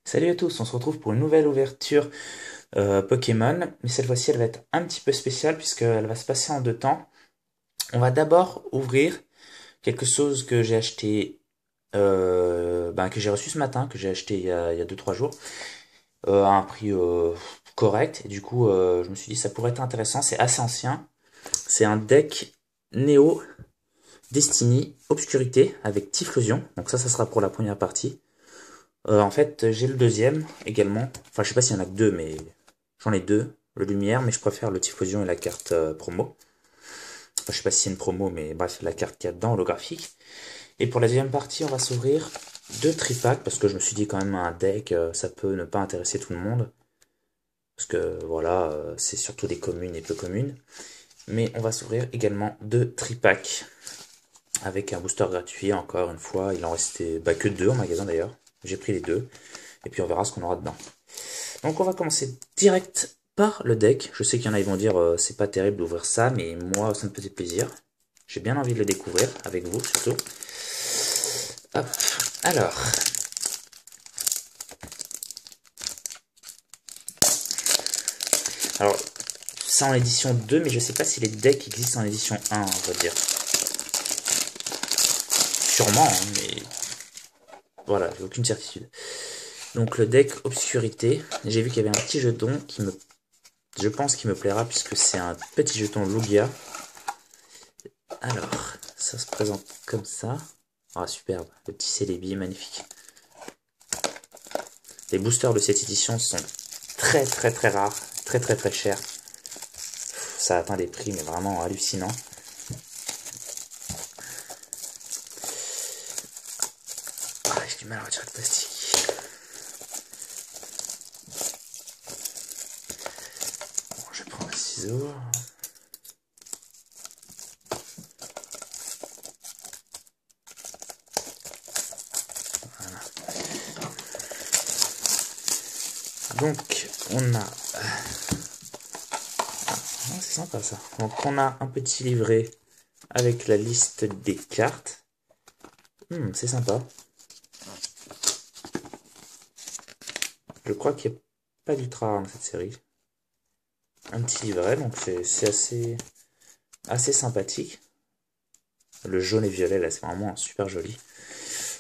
Salut à tous, on se retrouve pour une nouvelle ouverture Pokémon, mais cette fois-ci elle va être un petit peu spéciale puisqu'elle va se passer en deux temps. On va d'abord ouvrir quelque chose que j'ai acheté, que j'ai reçu ce matin, que j'ai acheté il y a 2-3 jours, à un prix correct, et du coup je me suis dit ça pourrait être intéressant, c'est assez ancien. C'est un deck Néo Destiny Obscurité avec Typhlosion, donc ça sera pour la première partie. En fait, j'ai le deuxième également. Enfin, je sais pas s'il y en a que deux, mais j'en ai deux. Le lumière, mais je préfère le Typhlosion et la carte promo. Enfin, je sais pas si c'est une promo, mais bref, la carte qu'il y a dedans, holographique. Et pour la deuxième partie, on va s'ouvrir deux tripacks, parce que je me suis dit quand même un deck, ça peut ne pas intéresser tout le monde. Parce que voilà, c'est surtout des communes et peu communes. Mais on va s'ouvrir également deux tripacks. Avec un booster gratuit, encore une fois. Il en restait que deux en magasin d'ailleurs. J'ai pris les deux. Et puis on verra ce qu'on aura dedans. Donc on va commencer direct par le deck. Je sais qu'il y en a qui vont dire c'est pas terrible d'ouvrir ça, mais moi ça me faisait plaisir. J'ai bien envie de le découvrir avec vous surtout. Hop. Alors, alors ça en édition 2, mais je sais pas si les decks existent en édition 1, on va dire. Sûrement, hein, mais voilà, j'ai aucune certitude. Donc le deck Obscurité, j'ai vu qu'il y avait un petit jeton qui me, je pense qu'il me plaira puisque c'est un petit jeton Lugia. Alors, ça se présente comme ça. Ah, superbe. Le petit Celebi, magnifique. Les boosters de cette édition sont très très très rares, très très très chers. Ça atteint des prix mais vraiment hallucinants. Ah, j'ai du mal à retirer le plastique. Bon, je vais prendre un ciseau. Voilà. Donc, on a... Ah, c'est sympa ça. Donc, on a un petit livret avec la liste des cartes. C'est sympa. Je crois qu'il n'y a pas d'ultra rare dans cette série. Un petit livret, donc c'est assez sympathique. Le jaune et violet, là, c'est vraiment super joli.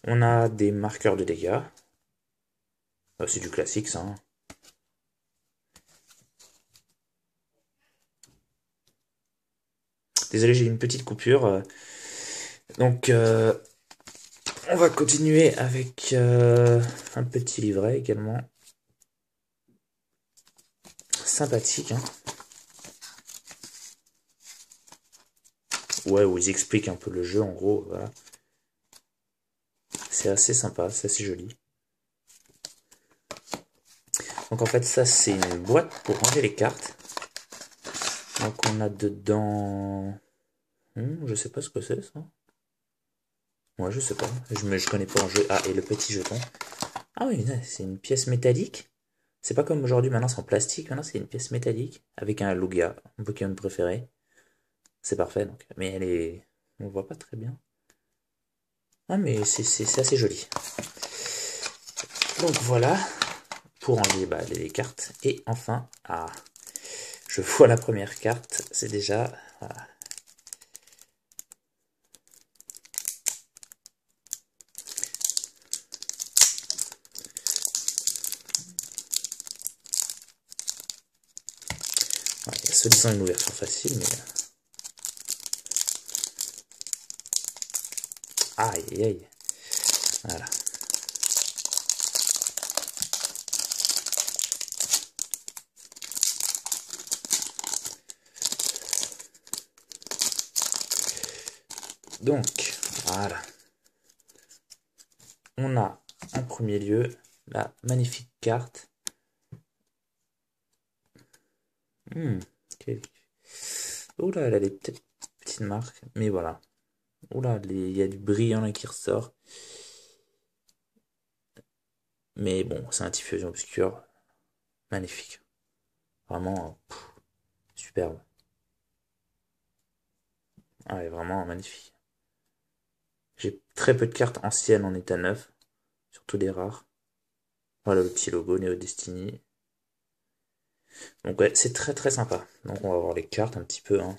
On a des marqueurs de dégâts. C'est du classique, ça, hein. Désolé, j'ai une petite coupure. Donc, on va continuer avec un petit livret également. Sympathique, hein. Ouais, où ils expliquent un peu le jeu, en gros, voilà. C'est assez sympa, c'est assez joli. Donc en fait, ça, c'est une boîte pour ranger les cartes. Donc on a dedans... je sais pas ce que c'est, ça. Ouais, je sais pas. Je connais pas en jeu. Ah, et le petit jeton. Ah oui, c'est une pièce métallique. C'est pas comme aujourd'hui, maintenant c'est en plastique. Maintenant c'est une pièce métallique avec un Lugia, mon Pokémon préféré. C'est parfait donc. Mais elle est... On voit pas très bien. Ah mais c'est assez joli. Donc voilà, pour enlever les cartes. Et enfin, je vois la première carte. C'est déjà... Voilà. Ouais, il y a soi-disant une ouverture facile, mais... Aïe, aïe, aïe. Voilà. Donc, voilà. On a en premier lieu la magnifique carte. Ok. Oula, elle a des petites marques, mais voilà. Oula, il y a du brillant là qui ressort. Mais bon, c'est un diffusion obscur. Magnifique. Vraiment, superbe. Ah ouais, vraiment magnifique. J'ai très peu de cartes anciennes en état neuf, surtout des rares. Voilà le petit logo Neo Destiny. Donc ouais, c'est très très sympa. Donc on va voir les cartes un petit peu. Hein.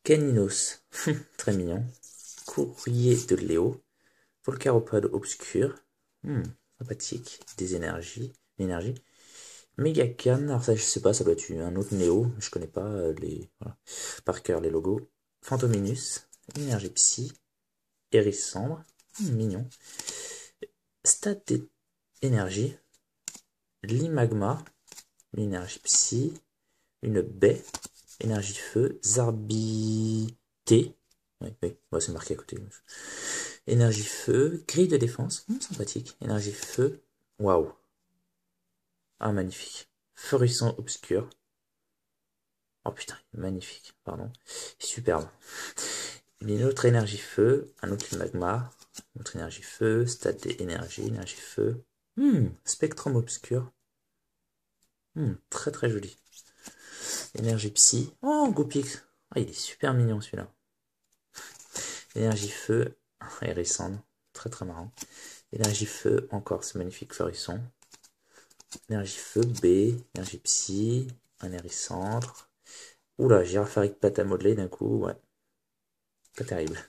Caninos, très mignon. Courrier de Léo. Volcaropode obscur. Sympathique. Des énergies. Énergie. Megacan, alors ça je sais pas, ça doit être un autre Néo, je connais pas les. Voilà. Par cœur les logos. Phantominus. Énergie Psy. Hérissandre. Mignon. Stade d'énergie. L'Imagma. L'énergie Psy. Une baie. Énergie feu. Zarbité. Oui, oui, ouais, c'est marqué à côté. Énergie feu. Grille de défense. Sympathique. Énergie feu. Waouh. Ah, magnifique. Feurisson obscur. Oh putain, magnifique, pardon. Superbe. Une autre énergie feu, un autre magma, une autre énergie feu, stade d'énergie, énergie feu. Spectrum obscur. Très très joli. Énergie psy. Oh, Goopix. Ah, il est super mignon celui-là. Énergie feu, hérissandre. Très très marrant. Énergie feu, encore ce magnifique feurisson. Énergie feu, B. Énergie psy, un hérissandre. Oula, Girafarik pâte à modeler d'un coup, ouais. Pas terrible.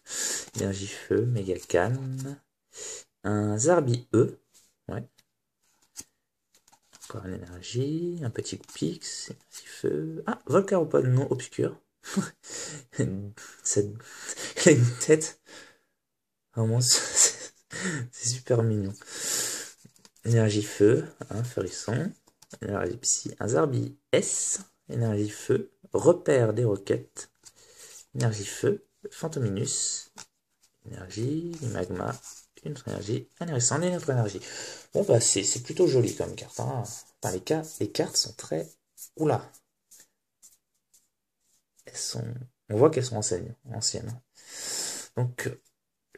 Énergie feu, méga calme. Un Zarbi E. Ouais. Encore une énergie. Un petit Pix. Énergie feu. Ah, Volcaropode non obscur. Cette... Il a une tête. Vraiment, c'est super mignon. Énergie feu. Un Feurisson. Énergie psy. Un Zarbi S. Énergie feu. Repère des roquettes. Énergie feu. Phantominus. Énergie. Magma. Une autre énergie. Un hérissant et une autre énergie. Bon, bah, c'est plutôt joli comme carte. Hein. Enfin, les cartes sont très. Oula! Elles sont. On voit qu'elles sont anciennes. Donc,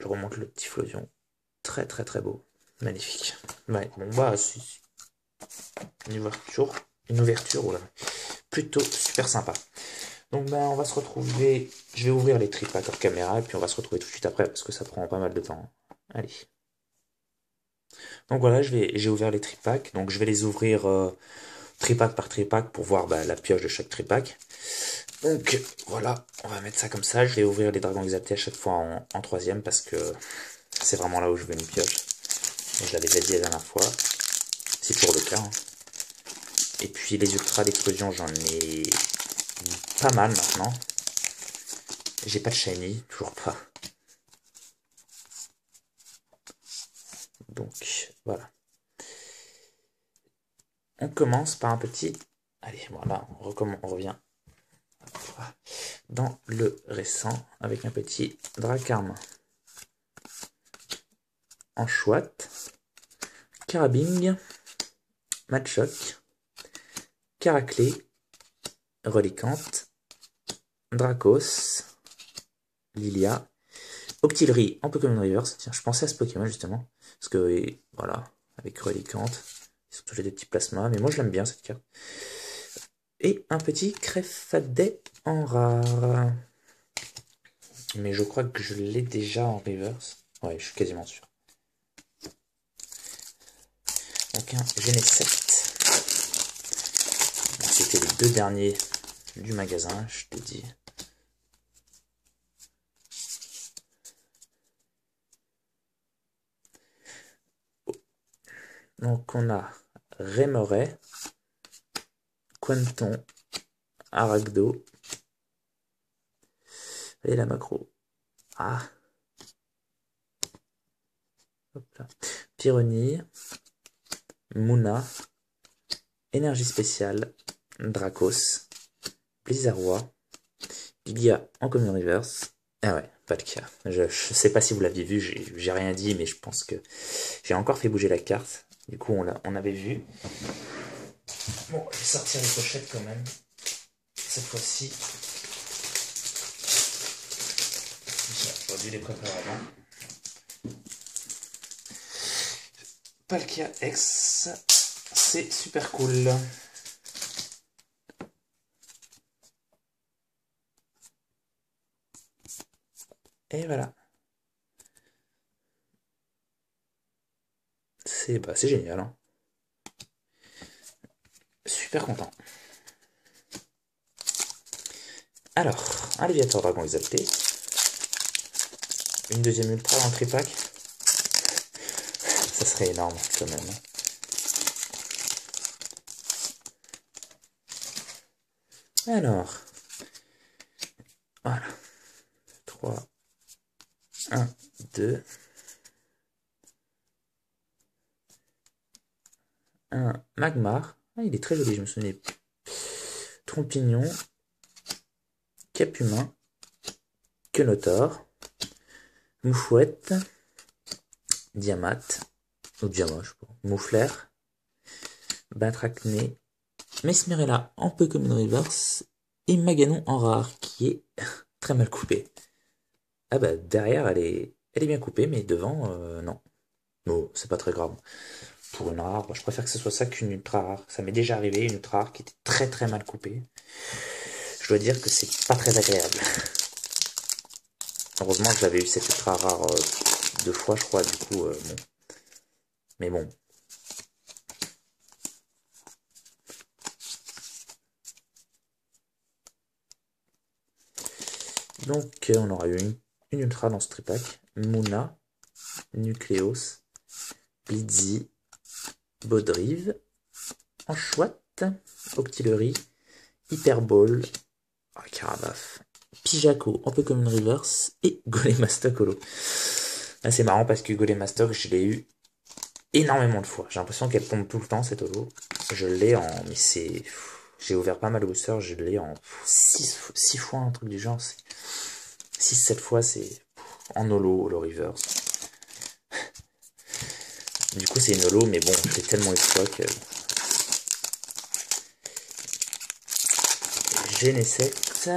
je remonte le petit flosion. Très, très, très beau. Magnifique. Ouais, bon, bah, c'est une ouverture. Une ouverture, oula. Plutôt super sympa. Donc, bah, on va se retrouver. Je vais ouvrir les tripacks hors caméra et puis on va se retrouver tout de suite après parce que ça prend pas mal de temps. Allez. Donc voilà, j'ai ouvert les tripacks. Donc je vais les ouvrir tripack par tripack pour voir bah, la pioche de chaque tripack. Donc voilà, on va mettre ça comme ça. Je vais ouvrir les dragons exaltés à chaque fois en troisième parce que c'est vraiment là où je veux une pioche. Et je l'avais déjà dit la dernière fois. C'est toujours le cas. Hein. Et puis les ultras d'explosion, j'en ai pas mal maintenant. J'ai pas de shiny, toujours pas. Donc voilà. On commence par un petit... Allez, voilà, on revient dans le récent avec un petit Dracarme en chouette, Carabing, Machoc, Caraclé, Relicante, Dracos, Lilia, Octillerie en Pokémon Reverse. Tiens, je pensais à ce Pokémon justement, parce que voilà, avec Relicante, ils sont tous les deux petits plasmas, mais moi je l'aime bien cette carte. Et un petit Crefaddet en rare. Mais je crois que je l'ai déjà en reverse. Ouais, je suis quasiment sûr. Donc un Genesect. C'était les deux derniers du magasin, je te dis. Donc on a Rémoret, Quanton, Aragdo. Et la macro. Ah. Hop là. Pyronie, Mouna, Énergie spéciale, Dracos, Blizzardois, Giga en Common Reverse. Ah ouais, pas de cas. Je sais pas si vous l'aviez vu, j'ai rien dit, mais je pense que j'ai encore fait bouger la carte. Du coup, on avait vu. Bon, je vais sortir les pochettes quand même. Cette fois-ci. J'aurais dû les préparer avant. Palkia X, c'est super cool. Et voilà. c'est génial, hein. Super content. Alors, un Léviator Dragon Exalté. Une deuxième ultra dans le tripack. Ça serait énorme quand même. Alors, voilà. 3, 1, 2. Un Magmar. Ah, il est très joli, je me souvenais. Trompignon. Capumain. Quenotor. Moufouette. Diamat. Ou Diamant, je sais pas. Mouflair. Batracné. Mesmerella en Pokémon Reverse. Et Maganon en rare, qui est très mal coupé. Ah bah, derrière, elle est bien coupée, mais devant, non. Non, c'est pas très grave. Pour une rare, je préfère que ce soit ça qu'une ultra rare. Ça m'est déjà arrivé, une ultra rare qui était très très mal coupée. Je dois dire que c'est pas très agréable. Heureusement que j'avais eu cette ultra rare 2 fois, je crois, du coup, bon. Mais bon. Donc, on aura eu une ultra dans ce tripack. Muna, Nucleos, Blitzy, Baudrive, Enchouette, Octillery, Hyperball, Carabaf, Pijaco en Pokémon Reverse et Golemastoc Holo. Là, c'est marrant parce que Golemastoc, je l'ai eu énormément de fois. J'ai l'impression qu'elle tombe tout le temps cette holo. Je l'ai en... Mais c'est... J'ai ouvert pas mal de boosters, je l'ai en 6 fois, un truc du genre. 6-7 fois, c'est en holo reverse. Du coup, c'est une holo, mais bon, j'ai tellement eu de fois que... Genesect.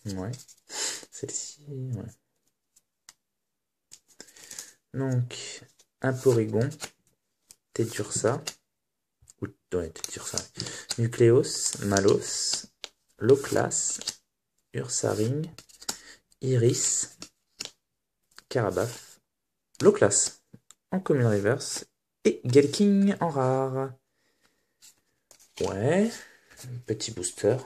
Ouais. Celle-ci, ouais. Donc, un Porygon. Tedursa. Ou, ouais, Tedursa. Nucleos. Malos. Loclas. Ursaring. Iris. Carabaf. Loclas. En common reverse. Et Galking en rare. Ouais. Petit booster.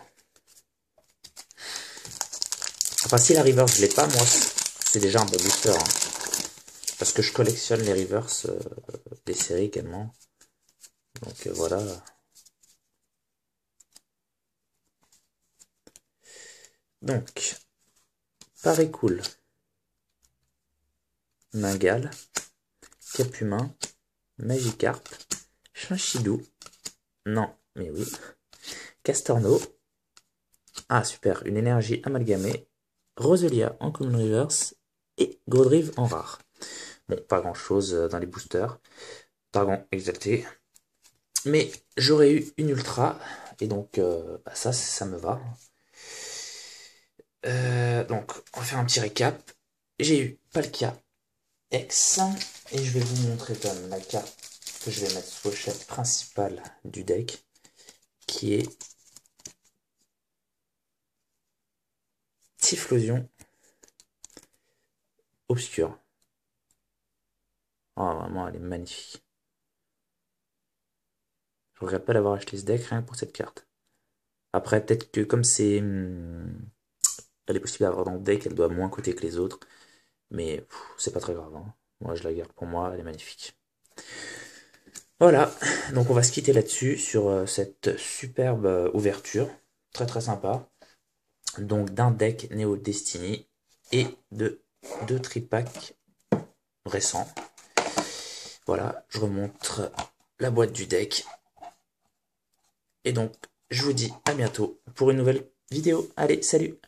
Enfin, si la reverse je l'ai pas, moi, c'est déjà un bon booster. Hein. Parce que je collectionne les reverse des séries également. Donc voilà. Donc, Paris Cool. Mingal. Capumain. Magikarp. Chinchidou. Non, mais oui. Castorno. Ah, super. Une énergie amalgamée. Roselia en common reverse. Et Godrive en rare. Bon, pas grand chose dans les boosters. Dragon exalté. Mais j'aurais eu une ultra. Et donc, bah ça me va. Donc, on va faire un petit récap. J'ai eu Palkia X. Et je vais vous montrer quand même la carte que je vais mettre sur le pochette principale du deck. Qui est Typhlosion Obscure. Oh, vraiment, elle est magnifique. Je regrette pas d'avoir acheté ce deck rien que pour cette carte. Après, peut-être que comme c'est... elle est possible d'avoir dans le deck, elle doit moins coûter que les autres. Mais c'est pas très grave. Hein. Moi, je la garde pour moi, elle est magnifique. Voilà, donc on va se quitter là-dessus, sur cette superbe ouverture. Très très sympa. Donc d'un deck Neo Destiny et de 2 tripacks récents. Voilà, je remontre la boîte du deck. Et donc, je vous dis à bientôt pour une nouvelle vidéo. Allez, salut!